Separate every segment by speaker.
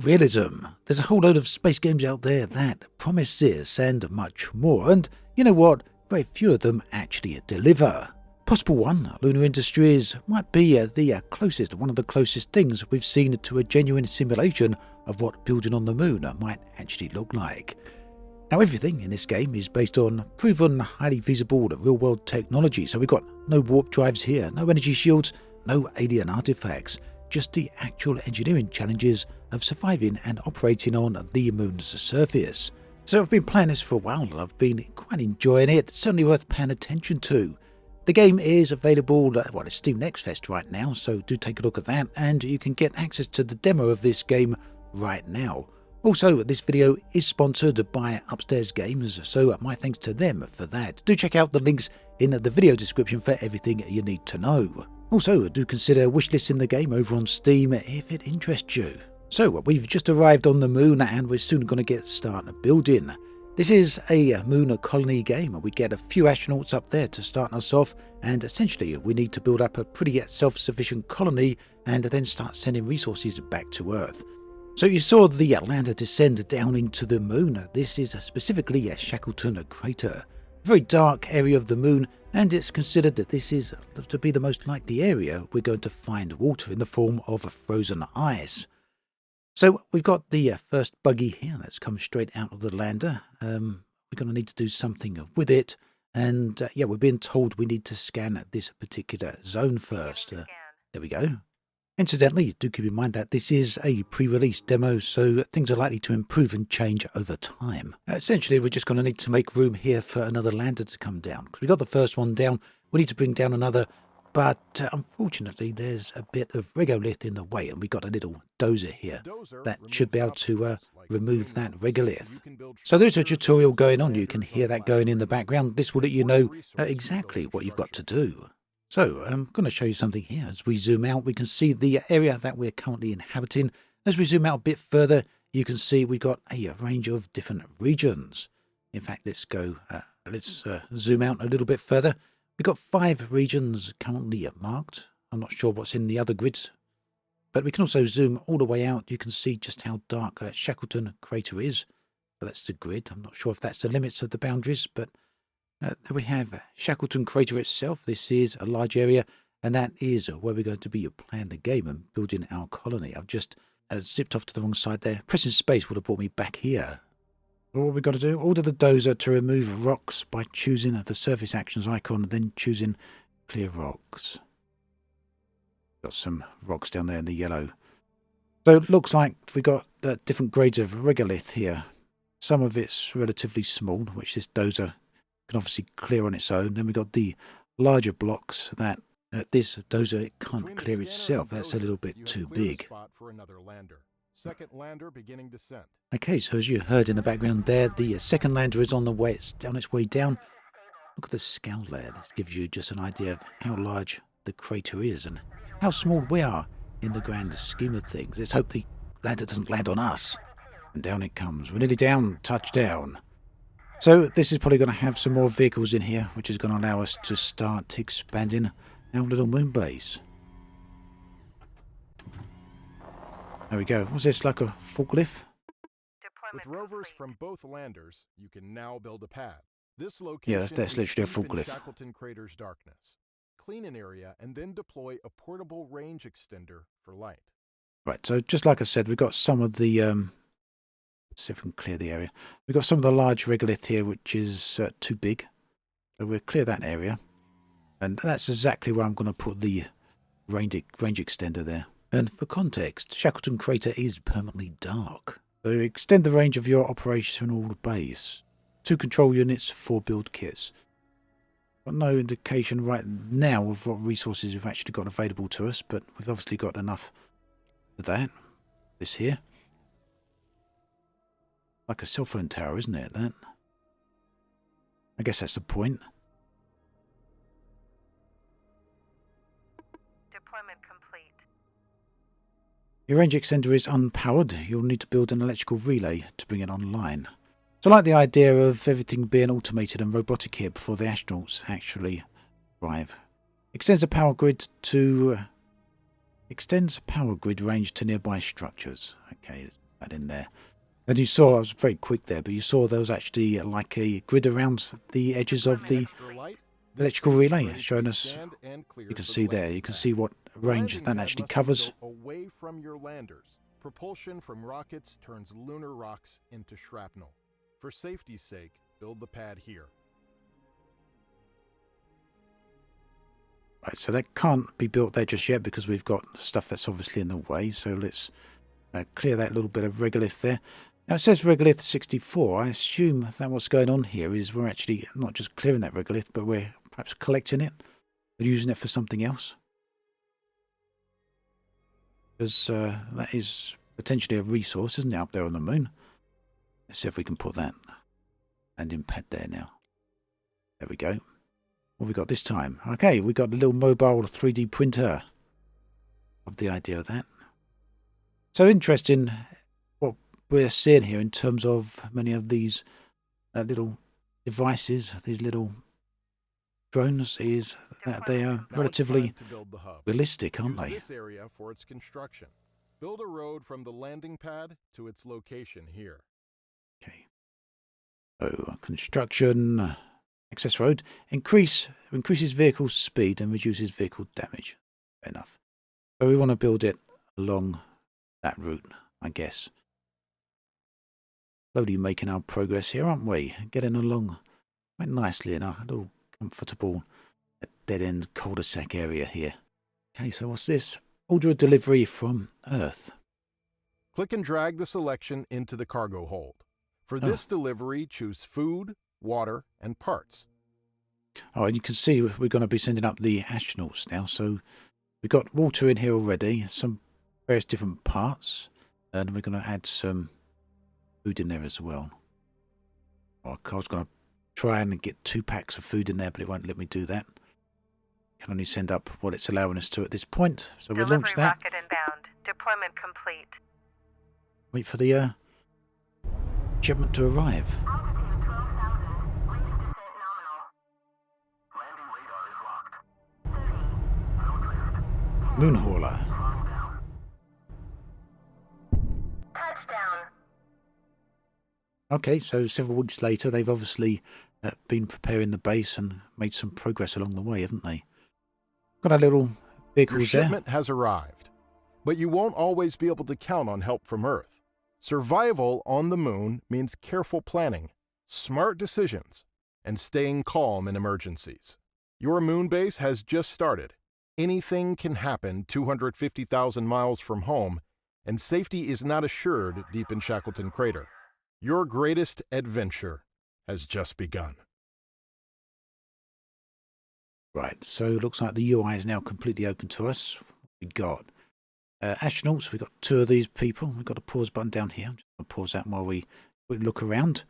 Speaker 1: Realism. There's a whole load of space games out there that promise this and much more, and you know what? Very few of them actually deliver. Possible one, Lunar Industries, might be one of the closest things we've seen to a genuine simulation of what building on the moon might actually look like. Now, everything in this game is based on proven, highly feasible real-world technology, so we've got no warp drives here, no energy shields, no alien artifacts, just the actual engineering challenges of surviving and operating on the moon's surface. So I've been playing this for a while and I've been quite enjoying it, certainly worth paying attention to. The game is available at Steam Next Fest right now, so do take a look at that, and you can get access to the demo of this game right now. Also, this video is sponsored by Upstairs Games, so my thanks to them for that. Do check out the links in the video description for everything you need to know. Also, do consider wishlisting the game over on Steam if it interests you. So, we've just arrived on the moon and we're soon going to get started building. This is a moon colony game. We get a few astronauts up there to start us off, and essentially we need to build up a pretty self-sufficient colony and then start sending resources back to Earth. So you saw the lander descend down into the moon. This is specifically a Shackleton crater, a very dark area of the moon, and it's considered that this is to be the most likely area we're going to find water in the form of frozen ice. So we've got the first buggy here that's come straight out of the lander. We're going to need to do something with it, and yeah, we're being told we need to scan this particular zone first. There we go. Incidentally, do keep in mind that this is a pre-release demo, so things are likely to improve and change over time. Essentially, we're just going to need to make room here for another lander to come down. Because we got the first one down, we need to bring down another, but unfortunately there's a bit of regolith in the way, and we've got a little dozer here that should be able to remove that regolith. So there's a tutorial going on, you can hear that going in the background. This will let you know exactly what you've got to do. So I'm going to show you something here. As we zoom out, we can see the area that we're currently inhabiting. As we zoom out a bit further, you can see we've got a range of different regions. In fact, let's zoom out a little bit further. We've got 5 regions currently marked. I'm not sure what's in the other grids, but we can also zoom all the way out. You can see just how dark Shackleton crater is. So that's the grid. I'm not sure if that's the limits of the boundaries, but there we have Shackleton crater itself. This is a large area, and that is where we're going to be playing the game and building our colony. I've just zipped off to the wrong side there. Pressing space would have brought me back here. What we've got to do, order the dozer to remove rocks by choosing the surface actions icon and then choosing clear rocks. Got some rocks down there in the yellow. So it looks like we've got different grades of regolith here. Some of it's relatively small, which this dozer can obviously clear on its own. Then we've got the larger blocks that this dozer it can't clear itself. That's a little bit too big.
Speaker 2: Second lander beginning descent.
Speaker 1: Okay, so as you heard in the background there, the second lander is on the way. It's on its way down. Look at the scale there. This gives you just an idea of how large the crater is and how small we are in the grand scheme of things. Let's hope the lander doesn't land on us. And down it comes. We're nearly down. Touchdown. So this is probably going to have some more vehicles in here, which is going to allow us to start expanding our little moon base. There we go. Was this like a forklift?
Speaker 2: With rovers from both landers, you can now build a pad. This location
Speaker 1: that's literally a
Speaker 2: is deep in
Speaker 1: forklift.
Speaker 2: Shackleton crater's darkness. Clean an area and then deploy a portable range extender for light.
Speaker 1: Right, so just like I said, we've got some of the let's see if we can clear the area. We've got some of the large regolith here, which is too big. So we'll clear that area. And that's exactly where I'm going to put the range extender there. And for context, Shackleton crater is permanently dark. So extend the range of your operational base. 2 control units, 4 build kits. Got no indication right now of what resources we've actually got available to us, but we've obviously got enough for that. This here. Like a cell phone tower, isn't it, that? I guess that's the point.
Speaker 3: Deployment complete.
Speaker 1: Your range extender is unpowered. You'll need to build an electrical relay to bring it online. So I like the idea of everything being automated and robotic here before the astronauts actually arrive. Extends power grid range to nearby structures. Okay, That in there. And you saw, I was very quick there, but you saw there was actually like a grid around the edges of the electrical relay showing us. You can see there, you can see what range that actually covers.
Speaker 2: Away from your landers. Propulsion from rockets turns lunar rocks into shrapnel. For safety's sake, build the pad here.
Speaker 1: Right, so that can't be built there just yet because we've got stuff that's obviously in the way. So let's clear that little bit of regolith there. Now it says regolith 64. I assume that what's going on here is we're actually not just clearing that regolith, but we're perhaps collecting it and using it for something else. Because that is potentially a resource, isn't it, up there on the moon? Let's see if we can put that landing pad there now. There we go. What have we got this time? Okay, we got a little mobile 3D printer. Love the idea of that. So interesting what we're seeing here in terms of many of these little devices, these little drones, is that they are relatively realistic, aren't they?
Speaker 2: Use this area for its construction. Build a road from the landing pad to its location here.
Speaker 1: Okay. So construction, access road, increases vehicle speed and reduces vehicle damage. Fair enough. So we want to build it along that route, I guess. Slowly making our progress here, aren't we? Getting along quite nicely in our little comfortable dead-end cul-de-sac area here. Okay, so what's this? Order a delivery from Earth.
Speaker 2: Click and drag the selection into the cargo hold. For this delivery, choose food, water, and parts.
Speaker 1: Oh, and you can see we're going to be sending up the astronauts now. So we've got water in here already, some various different parts, and we're going to add some food in there as well. Oh, I was going to try and get 2 packs of food in there, but it won't let me do that. Can only send up what it's allowing us to at this point. So we'll launch that.
Speaker 3: Rocket inbound. Deployment complete.
Speaker 1: Wait for the shipment to arrive. Moon hauler.
Speaker 3: Touchdown.
Speaker 1: Okay, so several weeks later, they've obviously been preparing the base and made some progress along the way, haven't they? Got our little vehicles there.
Speaker 2: Your shipment has arrived, but you won't always be able to count on help from Earth. Survival on the moon means careful planning, smart decisions, and staying calm in emergencies. Your moon base has just started. Anything can happen 250,000 miles from home, and safety is not assured deep in Shackleton Crater. Your greatest adventure has just begun.
Speaker 1: Right, so it looks like the UI is now completely open to us. We got astronauts. We've got 2 of these people. We've got a pause button down here. I'm just going to pause that while we look around.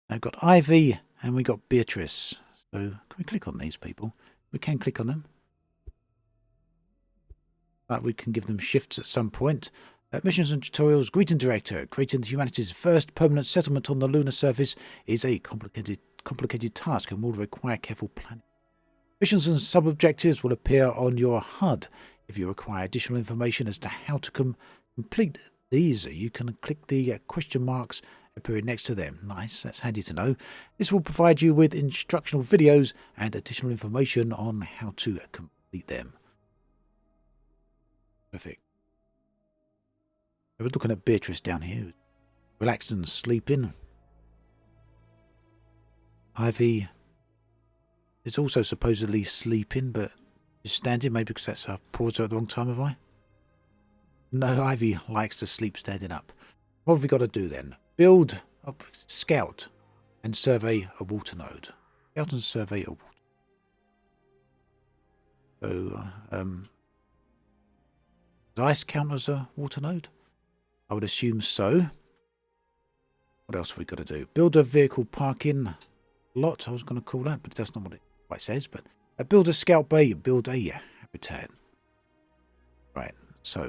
Speaker 1: I've got Ivy and we got Beatrice. So can we click on these people? We can click on them. But we can give them shifts at some point. Missions and tutorials. Greeting Director. Creating humanity's first permanent settlement on the lunar surface is a complicated task and will require careful planning. Missions and sub-objectives will appear on your HUD. If you require additional information as to how to complete these, you can click the question marks appearing next to them. Nice, that's handy to know. This will provide you with instructional videos and additional information on how to complete them. Perfect. We're looking at Beatrice down here, relaxed and sleeping. Ivy is also supposedly sleeping, but is standing, maybe because that's a pause at the wrong time, have I? No, Ivy likes to sleep standing up. What have we got to do then? Build, scout, and survey a water node. Scout and survey a water. So, does ice count as a water node? I would assume so. What else have we got to do? Build a vehicle parking lot, I was going to call that, but that's not what it quite says. But build a scout bay, build a habitat. Right, so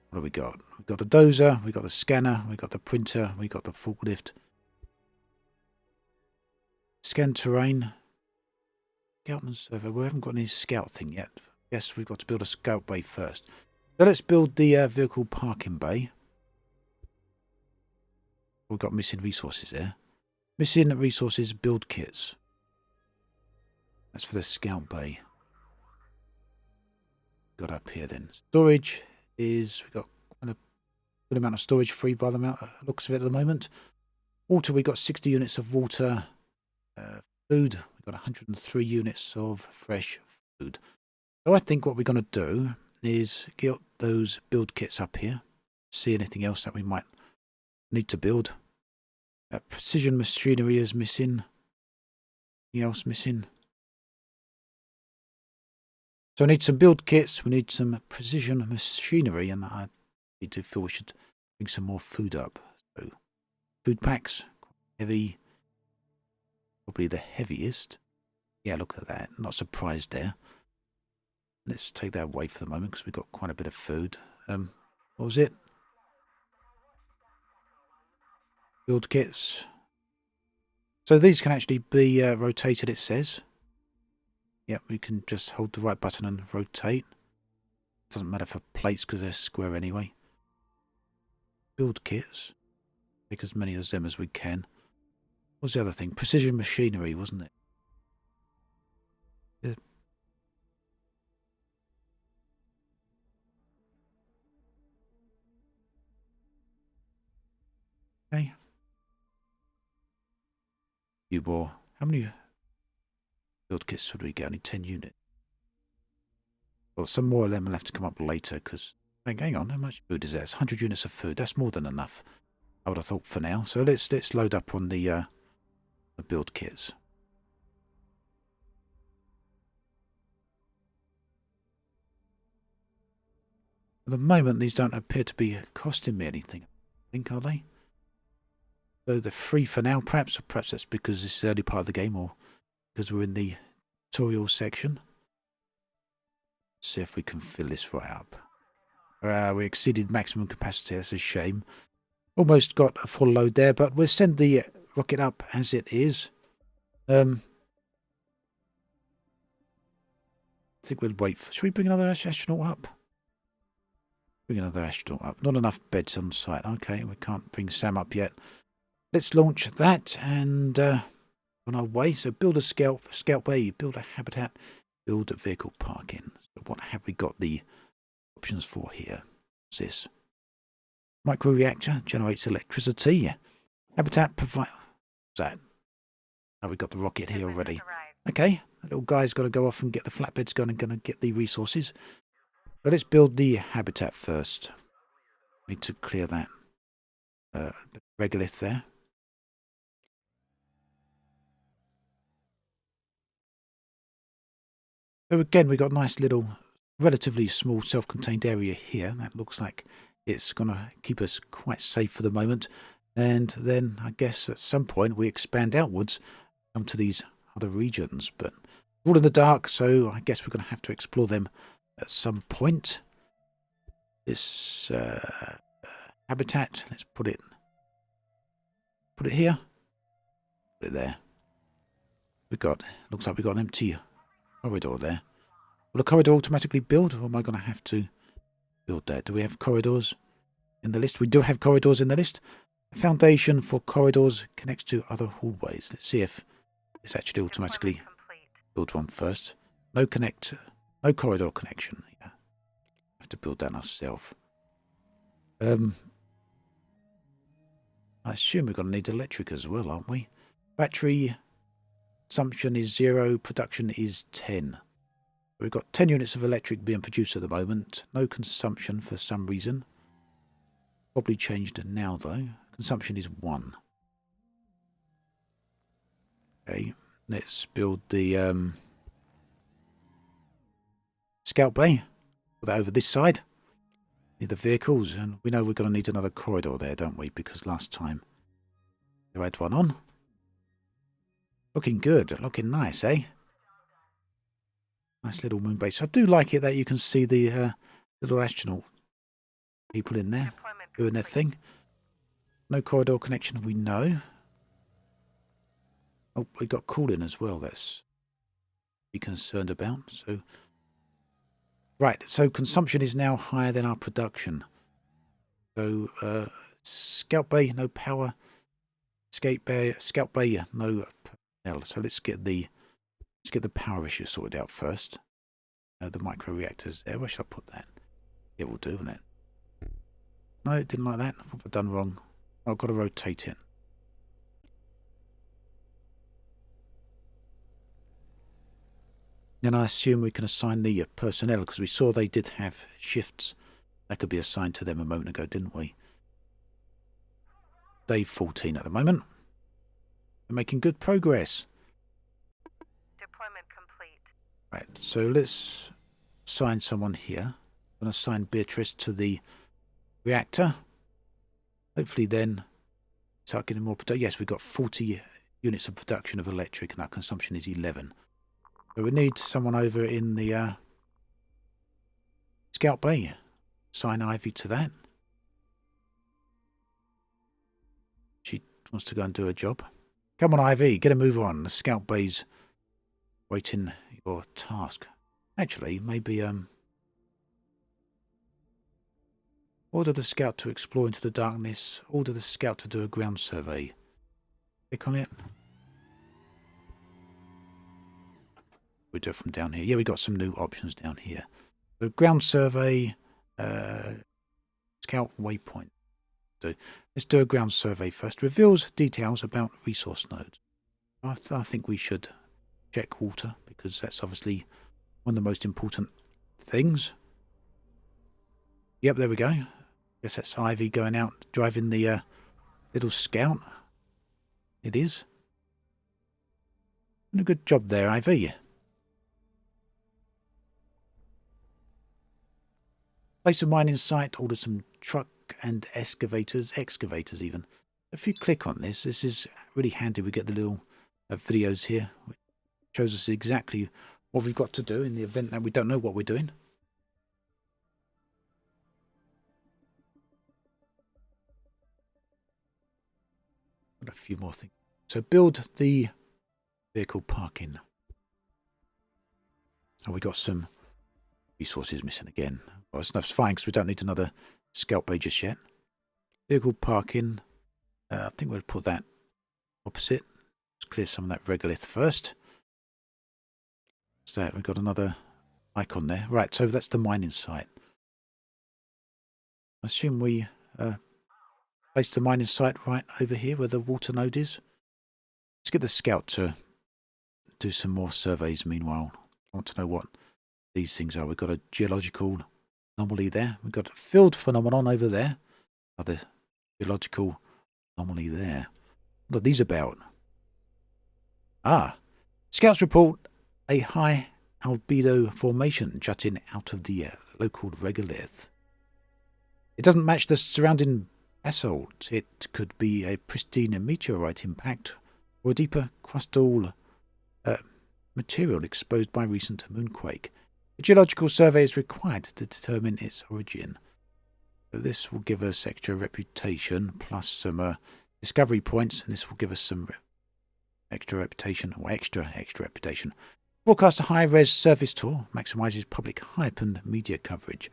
Speaker 1: what have we got? We've got the dozer, we've got the scanner, we've got the printer, we've got the forklift. Scan terrain. Scout and survey. We haven't got any scout thing yet. Yes, we've got to build a scout bay first. So let's build the vehicle parking bay. We've got missing resources there. Missing resources, build kits. That's for the scout bay. Got up here then. Storage is, we've got quite a good amount of storage free by the looks of it at the moment. Water, we've got 60 units of water. Food, we've got 103 units of fresh food. So I think what we're going to do is get those build kits up here. See anything else that we might need to build. Precision machinery is missing. Anything else missing? So I need some build kits. We need some precision machinery, and I do feel we should bring some more food up. So food packs, heavy, probably the heaviest. Yeah, look at that. Not surprised there. Let's take that away for the moment because we've got quite a bit of food. What was it? Build kits. So these can actually be rotated, it says. Yep, we can just hold the right button and rotate. Doesn't matter for plates because they're square anyway. Build kits. Take as many of them as we can. What was the other thing? Precision machinery, wasn't it? Yeah. Okay. You bore. How many build kits would we get? Only 10 units. Well, some more of them will have to come up later because... Hang on, how much food is that? It's 100 units of food. That's more than enough, I would have thought, for now. So let's load up on the build kits. At the moment, these don't appear to be costing me anything, I think, are they? So they're free for now, perhaps. Or perhaps that's because this is the early part of the game, or because we're in the tutorial section. Let's see if we can fill this right up. We exceeded maximum capacity. That's a shame. Almost got a full load there, but we'll send the rocket up as it is. I think we'll wait for... Should we bring another astronaut up? Bring another astronaut up. Not enough beds on site. Okay, we can't bring Sam up yet. Let's launch that and on our way. So build a scout bay, build a habitat, build a vehicle parking. So what have we got the options for here? What's this? Microreactor generates electricity. Habitat provide... What's that? Oh, we've got the rocket here already. Okay, that little guy's got to go off and get the flatbeds going and going to get the resources. But let's build the habitat first. Need to clear that regolith there. So again, we've got a nice little, relatively small self-contained area here. That looks like it's going to keep us quite safe for the moment. And then I guess at some point we expand outwards, come to these other regions. But all in the dark, so I guess we're going to have to explore them at some point. This habitat, let's put it here. Put it there. Looks like we've got an empty corridor there. Will the corridor automatically build, or am I going to have to build that? Do we have corridors in the list? We do have corridors in the list. The foundation for corridors connects to other hallways. Let's see if it's actually automatically build one first. No corridor connection. Yeah, have to build that ourselves. I assume we're going to need electric as well, aren't we? Battery consumption is 0, production is 10. We've got 10 units of electric being produced at the moment. No consumption for some reason. Probably changed now though. Consumption is 1. Okay, let's build the scout bay. Put that over this side. Need the vehicles, and we know we're going to need another corridor there, don't we? Because last time we had one on. Looking good, looking nice, eh? Nice little moon base. I do like it that you can see the little astronaut people in there doing their thing. No corridor connection, we know. Oh, we got cooling as well. That's be concerned about. So, right. So consumption is now higher than our production. So, scout bay, no power. Scout bay, no personnel. So let's get the power issue sorted out first. The micro reactors there. Where should I put that? It will do, won't it? No, it didn't like that. What have I done wrong? I've got to rotate it. Then I assume we can assign the personnel, because we saw they did have shifts that could be assigned to them a moment ago, didn't we? Day 14 at the moment. We're making good progress.
Speaker 3: Deployment complete.
Speaker 1: Right, so let's assign someone here. I'm going to assign Beatrice to the reactor. Hopefully then start getting more production. Yes, we've got 40 units of production of electric and our consumption is 11. So we need someone over in the Scout Bay. Assign Ivy to that. She wants to go and do her job. Come on, Ivy, get a move on. The Scout Bay's waiting your task. Actually, maybe order the Scout to explore into the darkness. Order the Scout to do a ground survey. Click on it. We do it from down here. Yeah, we got some new options down here. So ground survey, Scout waypoint. So let's do a ground survey first. Reveals details about resource nodes. I think we should check water, because that's obviously one of the most important things. Yep, there we go. Guess that's Ivy going out driving the little Scout. It is. Doing a good job there, Ivy. Place a mining site, order some truck and excavators even. If you click on this, this is really handy. We get the little videos here, which shows us exactly what we've got to do in the event that we don't know what we're doing. Got a few more things. So build the vehicle parking. Oh, we got some resources missing again. Well, that's fine, because we don't need another Scout Bay just yet. Vehicle parking. I think we'll put that opposite. Let's clear some of that regolith first. What's that? We've got another icon there. Right, so that's the mining site. I assume we place the mining site right over here where the water node is. Let's get the Scout to do some more surveys meanwhile. I want to know what these things are. We've got a geological anomaly there. We've got a field phenomenon over there. Another geological anomaly there. What are these about? Ah, Scouts report a high albedo formation jutting out of the local regolith. It doesn't match the surrounding basalt. It could be a pristine meteorite impact or a deeper crustal material exposed by recent moonquake. A geological survey is required to determine its origin. So this will give us extra reputation plus some discovery points, and this will give us some extra reputation, or extra reputation. Broadcast a high-res surface tour, maximises public hype and media coverage.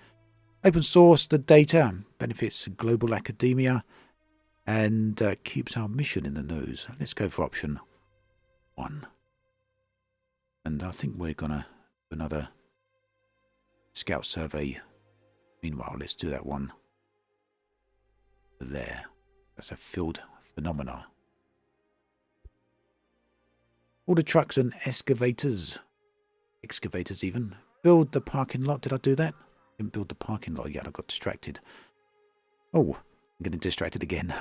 Speaker 1: Open source the data, benefits global academia, and keeps our mission in the news. Let's go for option 1. And I think we're going to do another Scout survey. Meanwhile, let's do that one there. That's a field phenomena. Order trucks and excavators even. Build the parking lot. Did I do that? Didn't build the parking lot yet. I got distracted. Oh, I'm getting distracted again.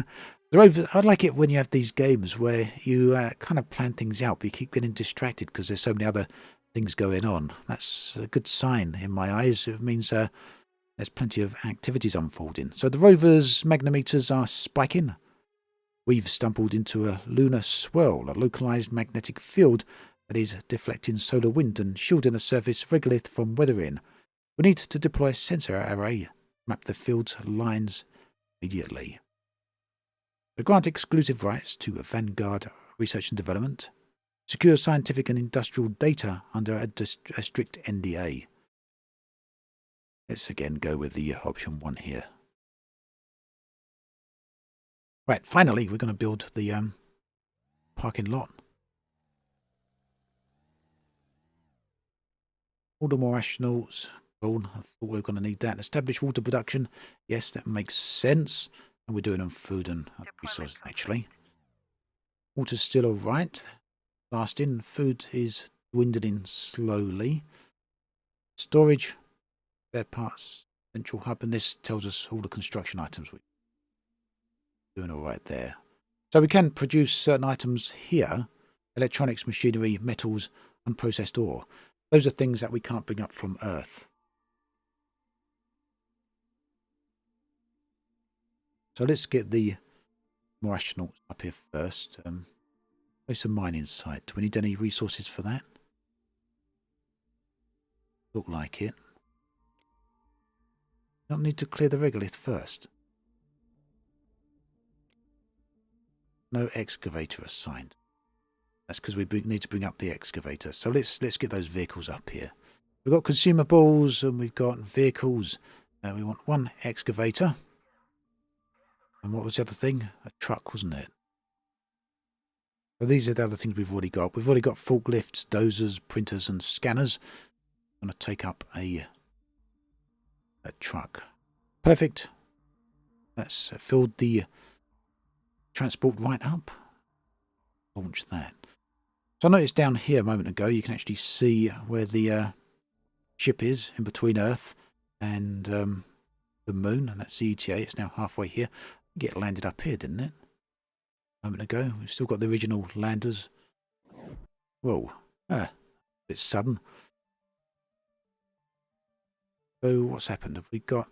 Speaker 1: I like it when you have these games where you kind of plan things out, but you keep getting distracted because there's so many other things going on. That's a good sign in my eyes. It means there's plenty of activities unfolding. So the rover's magnometers are spiking. We've stumbled into a lunar swirl, a localized magnetic field that is deflecting solar wind and shielding the surface regolith from weathering. We need to deploy a sensor array, map the field's lines immediately. We grant exclusive rights to Vanguard Research and Development. Secure scientific and industrial data under a strict NDA. Let's again go with the option 1 here. Right, finally, we're going to build the parking lot. Order more astronauts. Cool. I thought we were going to need that. Establish water production. Yes, that makes sense. And we're doing on food and other resources, actually. Water's still alright. Last in. Food is dwindling slowly. Storage. Spare parts. Central hub. And this tells us all the construction items we're doing alright there. So we can produce certain items here. Electronics, machinery, metals, unprocessed ore. Those are things that we can't bring up from Earth. So let's get the more astronauts up here first. There's some mining site. Do we need any resources for that? Look like it. Don't need to clear the regolith first. No excavator assigned. That's because we need to bring up the excavator. So let's get those vehicles up here. We've got consumables and we've got vehicles. We want one excavator. And what was the other thing? A truck, wasn't it? So these are the other things we've already got. We've already got forklifts, dozers, printers and scanners. I'm going to take up a truck. Perfect. That's filled the transport right up. Launch that. So I noticed down here a moment ago you can actually see where the ship is in between Earth and the moon, and that's the ETA. It's now halfway here. It landed up here, didn't it? A moment ago. We've still got the original landers. Whoa. A bit sudden. So what's happened? Have we got...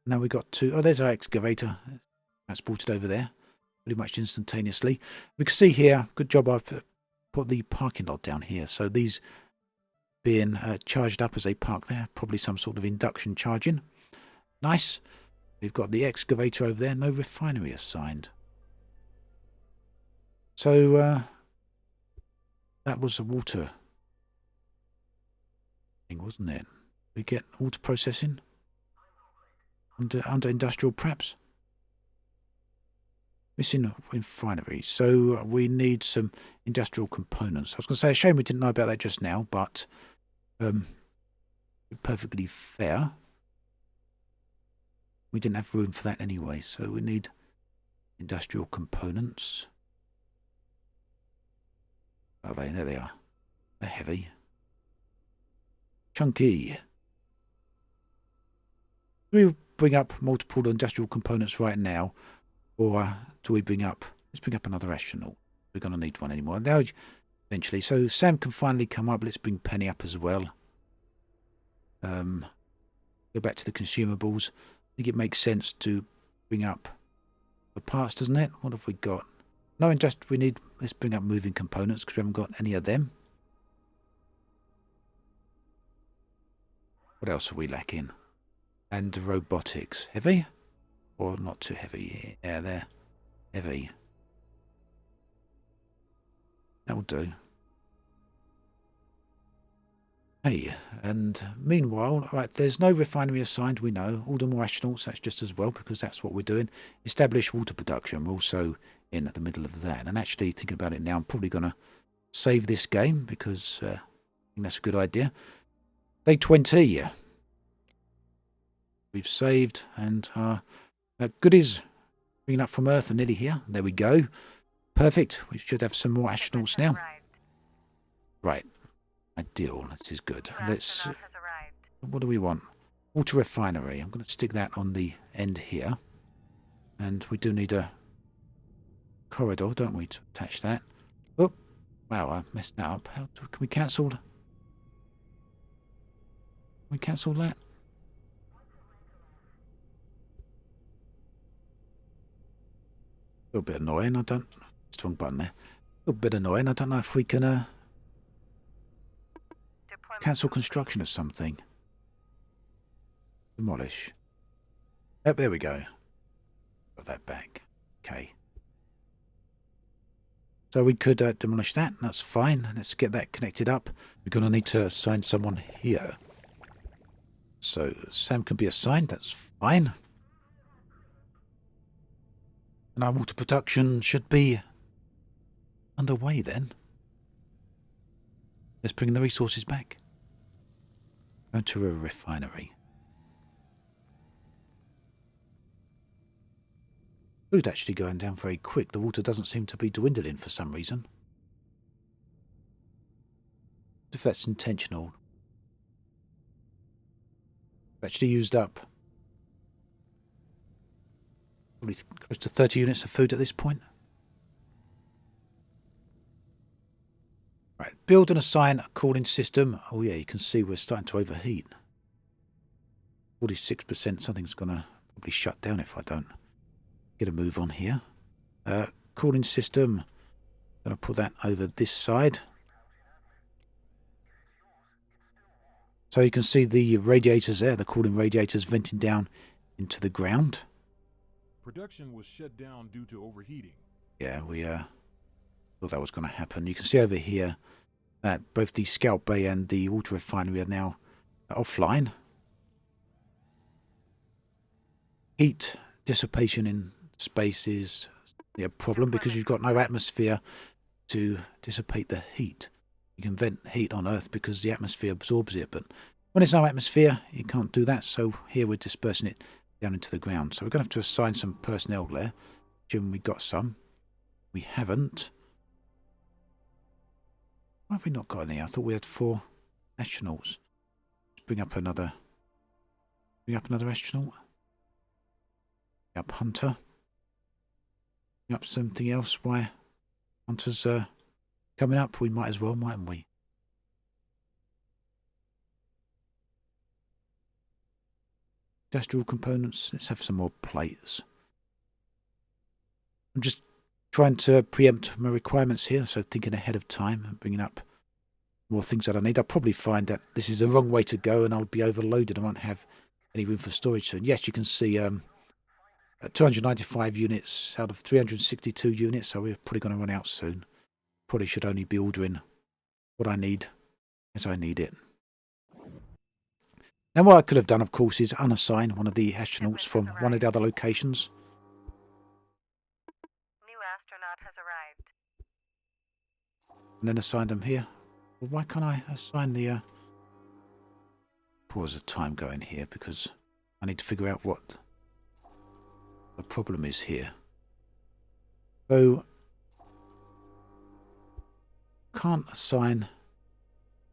Speaker 1: Now we've got two... Oh, there's our excavator. Transported over there. Pretty much instantaneously. We can see here, good job I've put the parking lot down here. So these being charged up as they park there. Probably some sort of induction charging. Nice. We've got the excavator over there. No refinery assigned. So that was the water thing, wasn't it? We get water processing under industrial perhaps. Missing refinery. So we need some industrial components. I was going to say, a shame we didn't know about that just now, but perfectly fair. We didn't have room for that anyway, so we need industrial components. Are they? There they are. They're heavy. Chunky. Do we bring up multiple industrial components right now? Or do we bring up... Let's bring up another astronaut. We're going to need one anymore. Now, eventually. So Sam can finally come up. Let's bring Penny up as well. Go back to the consumables. I think it makes sense to bring up the parts, doesn't it? What have we got? No, we need... Let's bring up moving components because we haven't got any of them. What else are we lacking? And robotics. Heavy? Or not too heavy? Yeah, they're heavy. That will do. Hey, and meanwhile, right, there's no refinery assigned, we know. Order more astronauts, that's just as well, because that's what we're doing. Establish water production, we're also in the middle of that. And actually, thinking about it now, I'm probably going to save this game, because I think that's a good idea. Day 20. We've saved, and goodies bringing up from Earth are nearly here. There we go. Perfect. We should have some more astronauts now. Right. Ideal. This is good. Let's... What do we want? Water refinery. I'm going to stick that on the end here. And we do need a corridor, don't we, to attach that. Oh, wow, I messed that up. Can we cancel? Can we cancel that? A little bit annoying. I don't... Strong button there. A little bit annoying. I don't know if we can cancel construction of something. Demolish. Yep, there we go. Got that back. Okay. So we could demolish that. That's fine. Let's get that connected up. We're going to need to assign someone here. So Sam can be assigned. That's fine. And our water production should be underway then. Let's bring the resources back. Go to a refinery. Food actually going down very quick. The water doesn't seem to be dwindling for some reason. If that's intentional. Actually used up probably close to 30 units of food at this point. Right, build and assign a cooling system. Oh yeah, you can see we're starting to overheat. 46%, something's gonna probably shut down if I don't get a move on here. Cooling system, gonna put that over this side. So you can see the radiators there, the cooling radiators venting down into the ground.
Speaker 4: Production was shut down due to overheating.
Speaker 1: Yeah, we thought that was going to happen. You can see over here that both the Scout Bay and the water refinery are now offline. Heat dissipation in space is a problem because you've got no atmosphere to dissipate the heat. You can vent heat on Earth because the atmosphere absorbs it, but when there's no atmosphere, you can't do that. So here we're dispersing it down into the ground. So we're going to have to assign some personnel there. Jim, we got some. We haven't. Why have we not got any? I thought we had 4 astronauts. Let's bring up another astronaut. Bring up Hunter. Bring up something else. Why Hunter's coming up? We might as well, mightn't we? Industrial components. Let's have some more plates. I'm just trying to preempt my requirements here, so thinking ahead of time and bringing up more things that I need. I'll probably find that this is the wrong way to go and I'll be overloaded. I won't have any room for storage soon. Yes, you can see 295 units out of 362 units, so we're probably going to run out soon. Probably should only be ordering what I need as I need it. Now what I could have done, of course, is unassign one of the astronauts from one of the other locations.
Speaker 3: New astronaut has arrived.
Speaker 1: And then assign them here. Well, why can't I assign the... Pause the time going here because I need to figure out what the problem is here. So, can't assign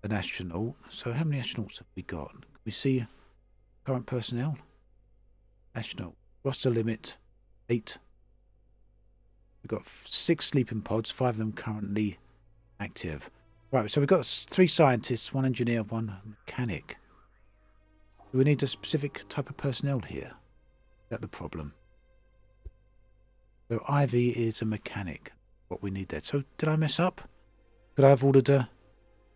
Speaker 1: an astronaut. So how many astronauts have we got? Can we see current personnel? Astronaut. Roster limit 8. We've got 6 sleeping pods, 5 of them currently active. Right, so we've got 3 scientists, 1 engineer, 1 mechanic. Do we need a specific type of personnel here? Is that the problem? So Ivy is a mechanic. What we need there. So did I mess up? Could I have ordered a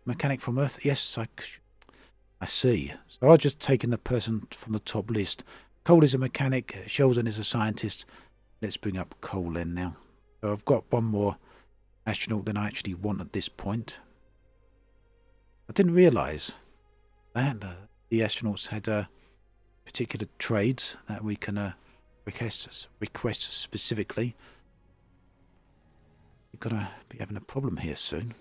Speaker 1: mechanic from Earth? Yes, I see. So I've just taken the person from the top list. Cole is a mechanic. Sheldon is a scientist. Let's bring up Cole then now. So I've got 1 more astronaut than I actually want at this point. I didn't realise that the astronauts had particular trades that we can request specifically. We're going to be having a problem here soon.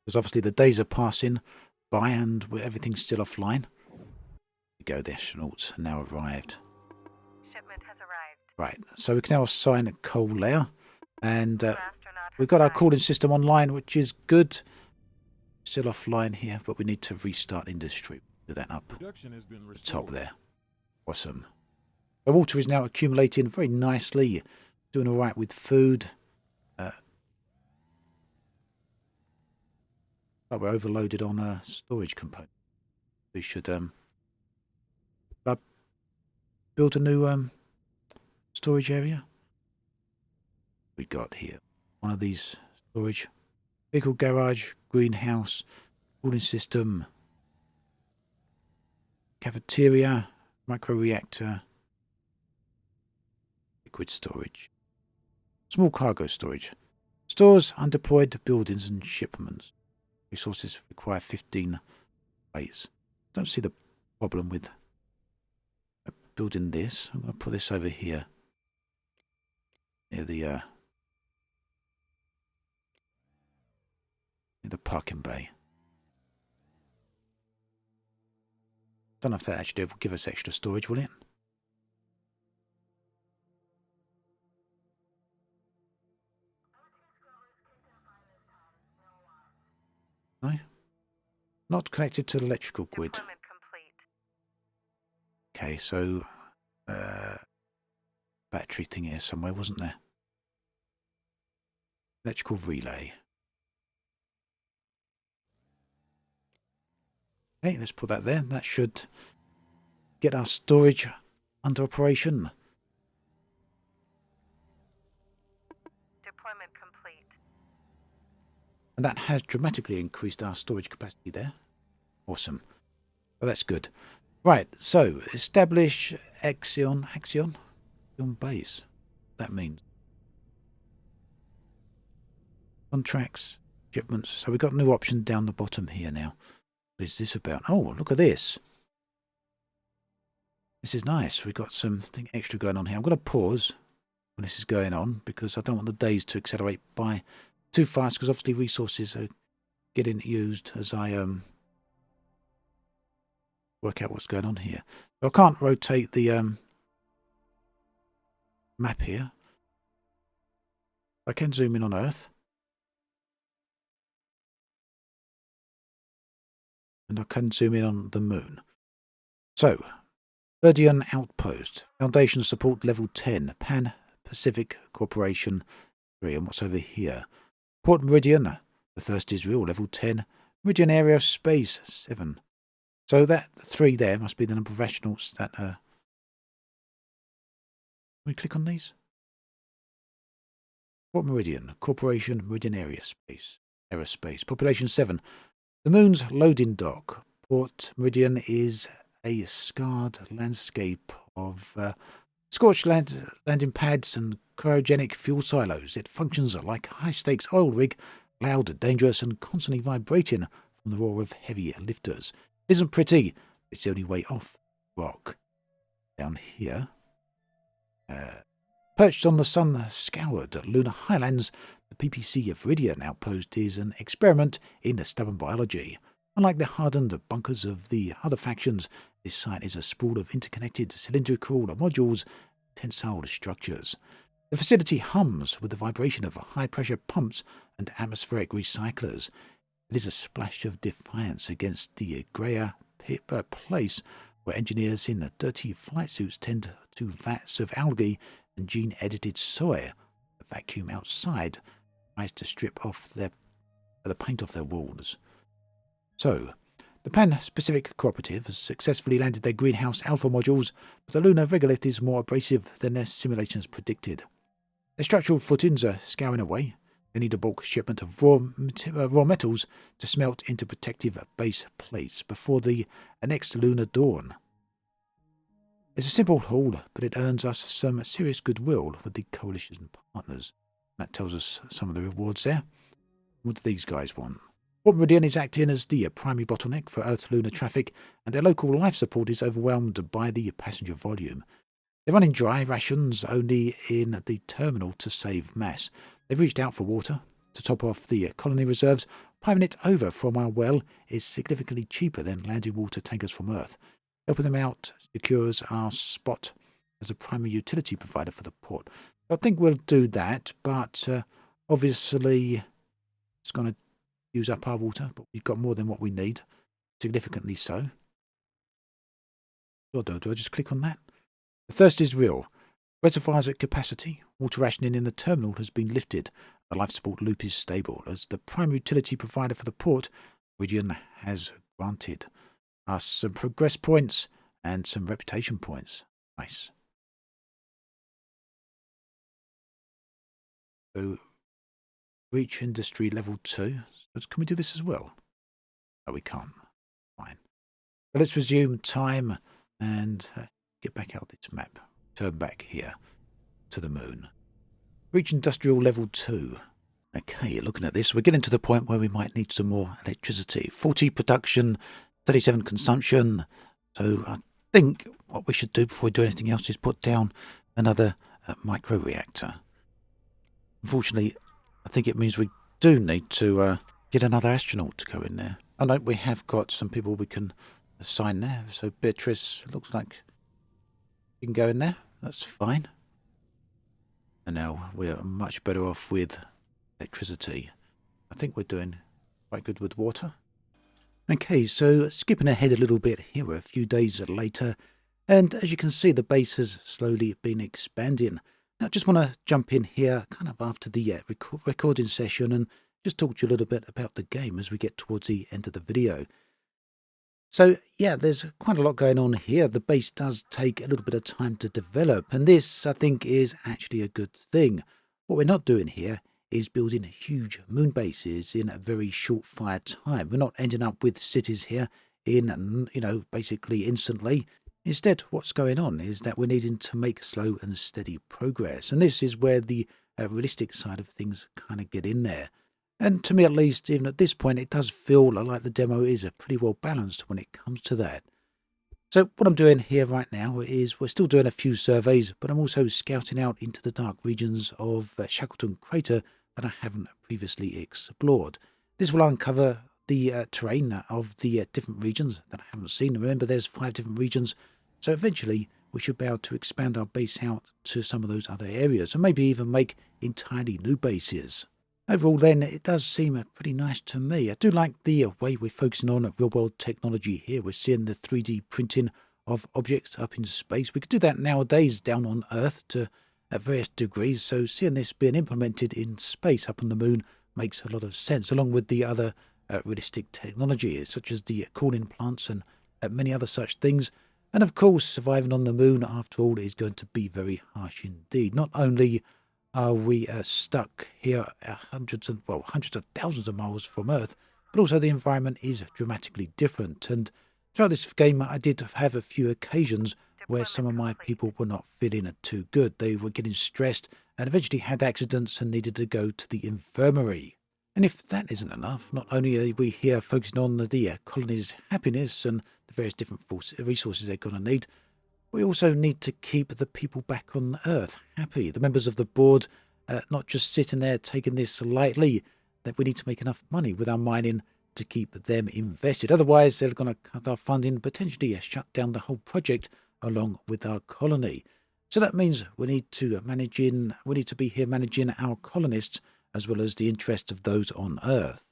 Speaker 1: Because obviously the days are passing by and everything's still offline. There we go, the astronauts have now arrived.
Speaker 3: Shipment has arrived.
Speaker 1: Right, so we can now assign a Cole there. And
Speaker 3: New astronaut has
Speaker 1: we've got our
Speaker 3: arrived.
Speaker 1: cooling system online, which is good. Still offline here, but we need to restart industry. Do that up
Speaker 4: Production has been
Speaker 1: the
Speaker 4: restored.
Speaker 1: top there. Awesome. The water is now accumulating very nicely. Doing all right with food. But we're overloaded on a storage component. We should build a new storage area. We got here one of these storage vehicle garage, greenhouse, cooling system, cafeteria, microreactor, liquid storage, small cargo storage, stores, undeployed buildings and shipments. Resources require 15 plates. Don't see the problem with building this. I'm going to put this over here near the in the parking bay. Don't know if that actually will give us extra storage, will it? No? Not connected to the electrical grid.
Speaker 3: Deployment complete.
Speaker 1: Okay, so battery thing here somewhere, wasn't there? Electrical relay. Okay, let's put that there. That should get our storage under operation.
Speaker 3: Deployment complete.
Speaker 1: And that has dramatically increased our storage capacity there. Awesome. Well, that's good. Right, so establish Axion base. That means contracts, shipments. So we've got a new option down the bottom here now. What is this about? Oh, look at this. This is nice. We've got something extra going on here. I'm going to pause when this is going on because I don't want the days to accelerate by too fast because obviously resources are getting used as I work out what's going on here. So I can't rotate the map here. I can zoom in on Earth. And I can zoom in on the moon. So, Verdian Outpost. Foundation Support Level 10. Pan-Pacific Corporation 3. And what's over here? Port Meridian. The First Israel Level 10. Meridian Area of Space 7. So that 3 there must be the number of astronauts that can we click on these? Port Meridian. Corporation Meridian Area Space. Aerospace. Population 7. The moon's loading dock. Port Meridian is a scarred landscape of scorched landing pads and cryogenic fuel silos. It functions like a high-stakes oil rig, loud, dangerous, and constantly vibrating from the roar of heavy lifters. It isn't pretty. It's the only way off rock. Down here, perched on the sun-scoured lunar highlands, the PPC Viridian outpost is an experiment in stubborn biology. Unlike the hardened bunkers of the other factions, this site is a sprawl of interconnected cylindrical modules, tensile structures. The facility hums with the vibration of high-pressure pumps and atmospheric recyclers. It is a splash of defiance against the greyer place where engineers in dirty flight suits tend to vats of algae and gene-edited soy. The vacuum outside tries to strip off the paint off their walls. So, the Pan-Pacific Cooperative has successfully landed their greenhouse alpha modules, but the lunar regolith is more abrasive than their simulations predicted. Their structural footings are scouring away. They need a bulk shipment of raw metals to smelt into protective base plates before the next lunar dawn. It's a simple haul, but it earns us some serious goodwill with the coalition partners. That tells us some of the rewards there. What do these guys want? Port Meridian is acting as the primary bottleneck for Earth-lunar traffic, and their local life support is overwhelmed by the passenger volume. They're running dry rations only in the terminal to save mass. They've reached out for water to top off the colony reserves. Piping it over from our well is significantly cheaper than landing water tankers from Earth. Helping them out secures our spot as a primary utility provider for the port. I think we'll do that, but obviously it's going to use up our water, but we've got more than what we need, significantly so. Do I just click on that? The thirst is real. Reservoirs at capacity. Water rationing in the terminal has been lifted. The life support loop is stable. As the primary utility provider for the port, Region has granted us some progress points and some reputation points. Nice. So, reach industry level 2. So can we do this as well? No, we can't. Fine. So let's resume time and get back out this map. Turn back here to the moon. Reach industrial level 2. Okay, looking at this, we're getting to the point where we might need some more electricity. 40 production, 37 consumption. So I think what we should do before we do anything else is put down another micro reactor. Unfortunately, I think it means we do need to get another astronaut to go in there. I know we have got some people we can assign there. So Beatrice, looks like you can go in there. That's fine. And now we're much better off with electricity. I think we're doing quite good with water. Okay, so skipping ahead a little bit, here we're a few days later, and as you can see, the base has slowly been expanding. Now, I just want to jump in here kind of after the recording session and just talk to you a little bit about the game as we get towards the end of the video. So, yeah, there's quite a lot going on here. The base does take a little bit of time to develop, and this, I think, is actually a good thing. What we're not doing here is building huge moon bases in a very short fire time. We're not ending up with cities here in, basically instantly. Instead, what's going on is that we're needing to make slow and steady progress. And this is where the realistic side of things kind of get in there. And to me, at least, even at this point, it does feel like the demo is pretty well balanced when it comes to that. So what I'm doing here right now is we're still doing a few surveys, but I'm also scouting out into the dark regions of Shackleton Crater that I haven't previously explored. This will uncover the terrain of the different regions that I haven't seen. Remember, there's 5 different regions, so eventually we should be able to expand our base out to some of those other areas, and maybe even make entirely new bases. Overall then, it does seem pretty nice to me. I do like the way we're focusing on real-world technology here. We're seeing the 3D printing of objects up in space. We could do that nowadays down on Earth to various degrees, so seeing this being implemented in space up on the moon makes a lot of sense, along with the other realistic technologies, such as the cooling plants and many other such things. And of course, surviving on the moon, after all, is going to be very harsh indeed. Not only are we stuck here hundreds of thousands of miles from Earth, but also the environment is dramatically different. And throughout this game, I did have a few occasions where some of my people were not feeling too good. They were getting stressed and eventually had accidents and needed to go to the infirmary. And if that isn't enough, not only are we here focusing on the colony's happiness and the various different resources they're going to need, we also need to keep the people back on Earth happy. The members of the board not just sitting there taking this lightly, that we need to make enough money with our mining to keep them invested. Otherwise, they're going to cut our funding, potentially shut down the whole project along with our colony. So that means we need to be here managing our colonists as well as the interests of those on Earth.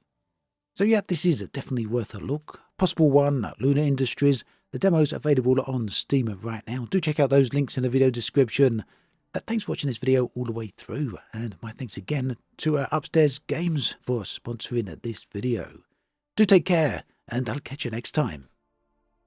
Speaker 1: So yeah, this is definitely worth a look. Possible one, Lunar Industries. The demo's available on Steam right now. Do check out those links in the video description. Thanks for watching this video all the way through, and my thanks again to Upstairs Games for sponsoring this video. Do take care, and I'll catch you next time.